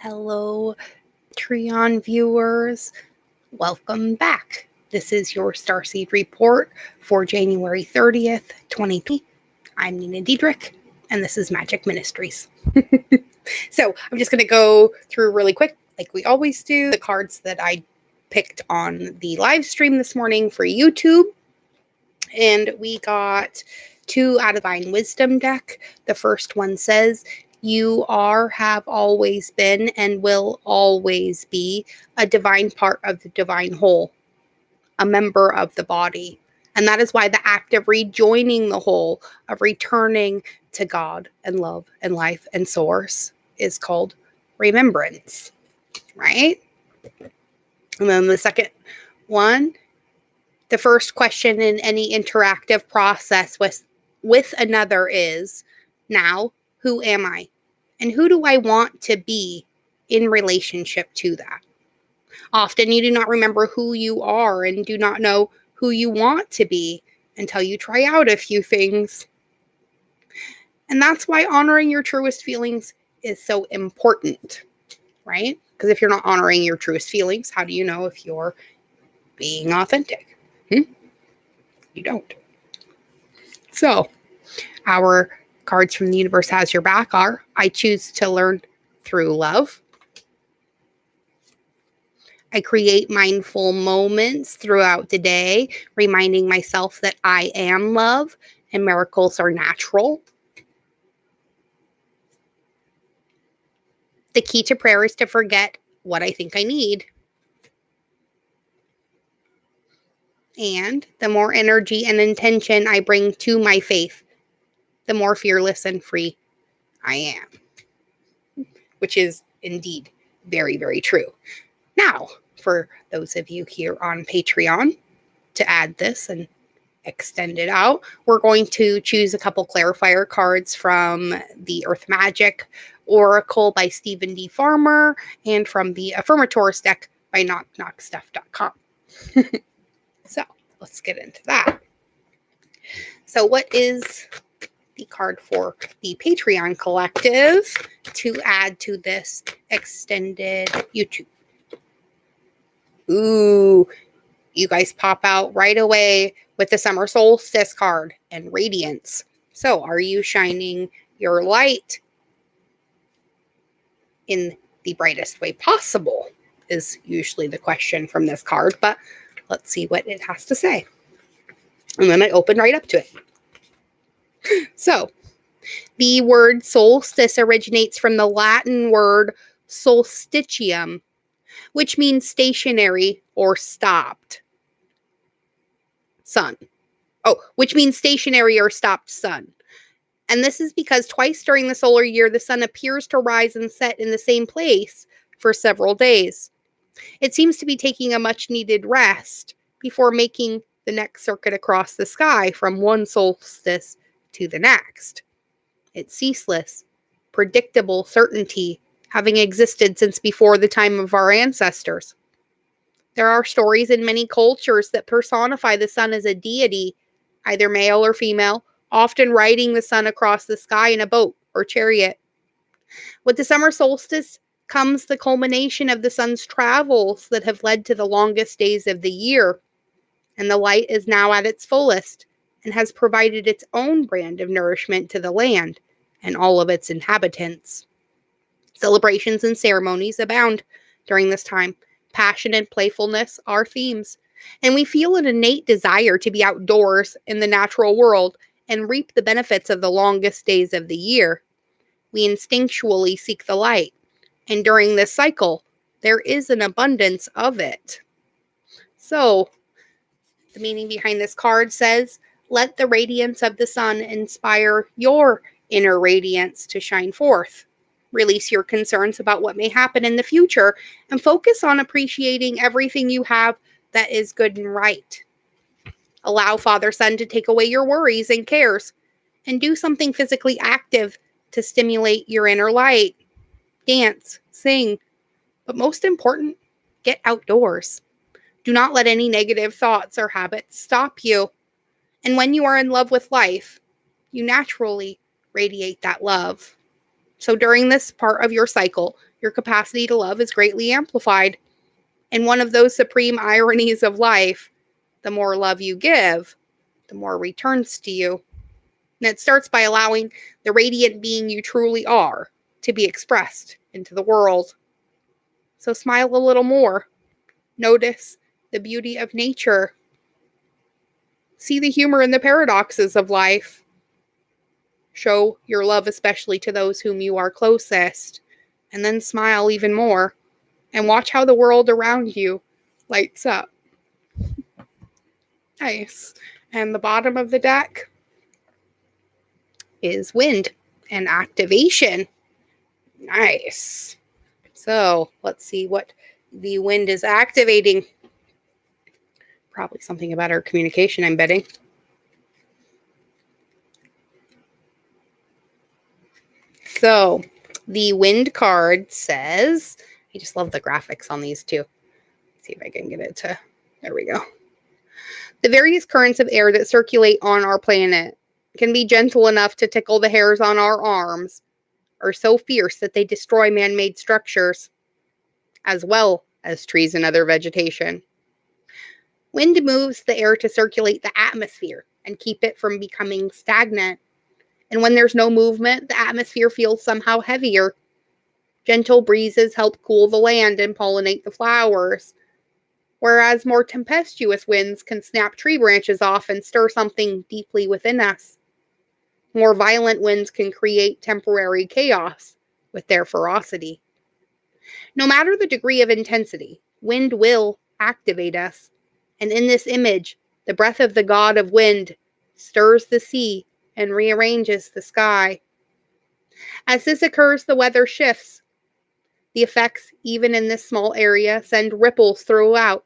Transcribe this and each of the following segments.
Hello, Treon viewers. Welcome back. This is your StarSeed Report for January 30th, 2020. I'm Nina Diedrich, and this is Magic Ministries. So I'm just going to go through really quick, like we always do, the cards that I picked on the live stream this morning for YouTube. And we got 2 out of Divine Wisdom deck. The first one says, "You are, have always been, and will always be a divine part of the divine whole, a member of the body." And that is why the act of rejoining the whole, of returning to God and love and life and source is called remembrance, right? And then the second one, the first question in any interactive process with another is, now, who am I? And who do I want to be in relationship to that? Often you do not remember who you are and do not know who you want to be until you try out a few things. And that's why honoring your truest feelings is so important, right? Because if you're not honoring your truest feelings, how do you know if you're being authentic? You don't. So, our cards from the universe has your back are, I choose to learn through love. I create mindful moments throughout the day, reminding myself that I am love and miracles are natural. The key to prayer is to forget what I think I need. And the more energy and intention I bring to my faith, the more fearless and free I am. Which is indeed very, very true. Now, for those of you here on Patreon, to add this and extend it out, we're going to choose a couple clarifier cards from the Earth Magic Oracle by Stephen D. Farmer and from the Affirmatoris deck by knockknockstuff.com. So let's get into that. So what is the card for the Patreon collective to add to this extended YouTube? Ooh, you guys pop out right away with the Summer Solstice card and Radiance. So are you shining your light in the brightest way possible is usually the question from this card, but let's see what it has to say. And then I open right up to it. So the word solstice originates from the Latin word solstitium, which means stationary or stopped sun. Which means stationary or stopped sun. And this is because twice during the solar year, the sun appears to rise and set in the same place for several days. It seems to be taking a much needed rest before making the next circuit across the sky from one solstice to the next. Its ceaseless, predictable certainty having existed since before the time of our ancestors. There are stories in many cultures that personify the sun as a deity, either male or female, often riding the sun across the sky in a boat or chariot. With the summer solstice comes the culmination of the sun's travels that have led to the longest days of the year, and the light is now at its fullest and has provided its own brand of nourishment to the land and all of its inhabitants. Celebrations and ceremonies abound during this time. Passion and playfulness are themes, and we feel an innate desire to be outdoors in the natural world and reap the benefits of the longest days of the year. We instinctually seek the light, and during this cycle, there is an abundance of it. So, the meaning behind this card says, let the radiance of the sun inspire your inner radiance to shine forth. Release your concerns about what may happen in the future and focus on appreciating everything you have that is good and right. Allow Father Sun to take away your worries and cares and do something physically active to stimulate your inner light. Dance, sing, but most important, get outdoors. Do not let any negative thoughts or habits stop you. And when you are in love with life, you naturally radiate that love. So during this part of your cycle, your capacity to love is greatly amplified. And one of those supreme ironies of life, the more love you give, the more returns to you. And it starts by allowing the radiant being you truly are to be expressed into the world. So smile a little more. Notice the beauty of nature. See the humor in the paradoxes of life. Show your love especially to those whom you are closest. And then smile even more. And watch how the world around you lights up. Nice. And the bottom of the deck is wind and activation. Nice. So let's see what the wind is activating. Probably something about our communication, I'm betting. So the wind card says, I just love the graphics on these two. Let's see if I can get it to, there we go. The various currents of air that circulate on our planet can be gentle enough to tickle the hairs on our arms, or so fierce that they destroy man-made structures, as well as trees and other vegetation. Wind moves the air to circulate the atmosphere and keep it from becoming stagnant. And when there's no movement, the atmosphere feels somehow heavier. Gentle breezes help cool the land and pollinate the flowers, whereas more tempestuous winds can snap tree branches off and stir something deeply within us. More violent winds can create temporary chaos with their ferocity. No matter the degree of intensity, wind will activate us. And in this image, the breath of the god of wind stirs the sea and rearranges the sky. As this occurs, the weather shifts. The effects, even in this small area, send ripples throughout,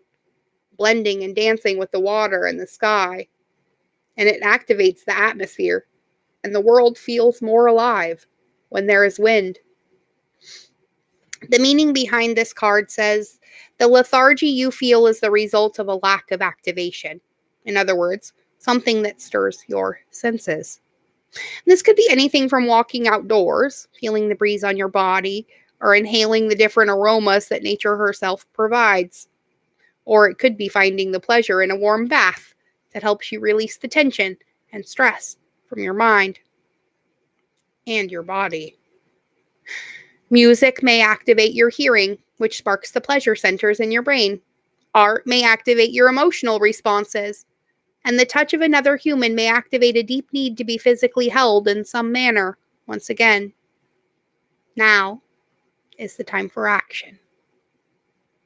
blending and dancing with the water and the sky. And it activates the atmosphere, and the world feels more alive when there is wind. The meaning behind this card says, the lethargy you feel is the result of a lack of activation. In other words, something that stirs your senses. This could be anything from walking outdoors, feeling the breeze on your body, or inhaling the different aromas that nature herself provides. Or it could be finding the pleasure in a warm bath that helps you release the tension and stress from your mind and your body. Music may activate your hearing, which sparks the pleasure centers in your brain. Art may activate your emotional responses. And the touch of another human may activate a deep need to be physically held in some manner. Once again, now is the time for action.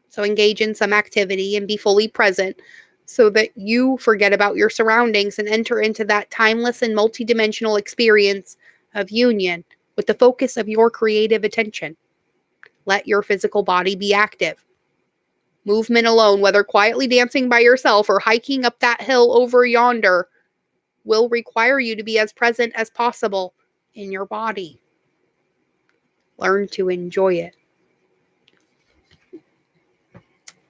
So engage in some activity and be fully present so that you forget about your surroundings and enter into that timeless and multidimensional experience of union with the focus of your creative attention. Let your physical body be active. Movement alone, whether quietly dancing by yourself or hiking up that hill over yonder, will require you to be as present as possible in your body. Learn to enjoy it.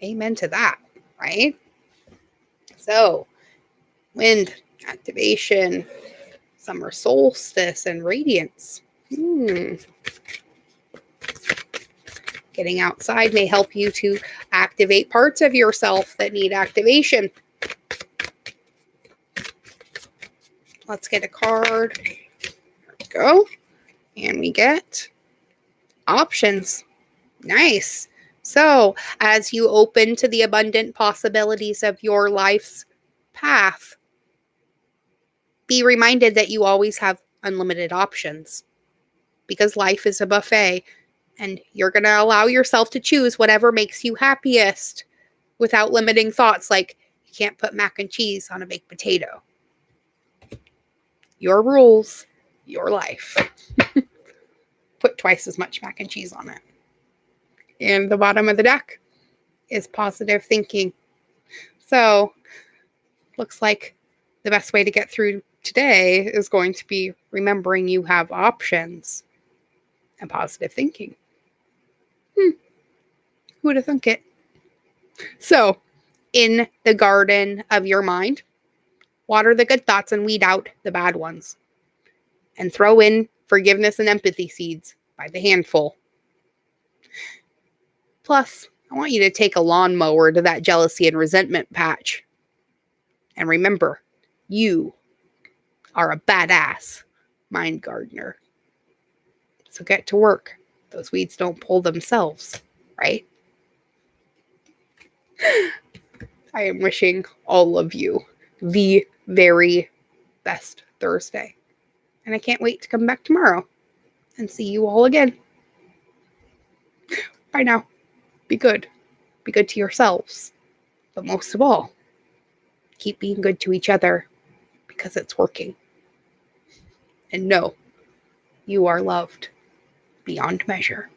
Amen to that, right? So, wind, activation, summer solstice, and radiance. Getting outside may help you to activate parts of yourself that need activation. Let's get a card. There we go. And we get options. Nice. So, as you open to the abundant possibilities of your life's path, be reminded that you always have unlimited options, because life is a buffet and you're going to allow yourself to choose whatever makes you happiest without limiting thoughts like you can't put mac and cheese on a baked potato. Your rules, your life. Put twice as much mac and cheese on it. And the bottom of the deck is positive thinking. So, looks like the best way to get through today is going to be remembering you have options and positive thinking. Who would have thunk it? So, in the garden of your mind, water the good thoughts and weed out the bad ones. And throw in forgiveness and empathy seeds by the handful. Plus, I want you to take a lawnmower to that jealousy and resentment patch. And remember, you are a badass mind gardener. So get to work. Those weeds don't pull themselves, right? I am wishing all of you the very best Thursday. And I can't wait to come back tomorrow and see you all again. Bye now. Be good. Be good to yourselves. But most of all, keep being good to each other because it's working. And know you are loved beyond measure.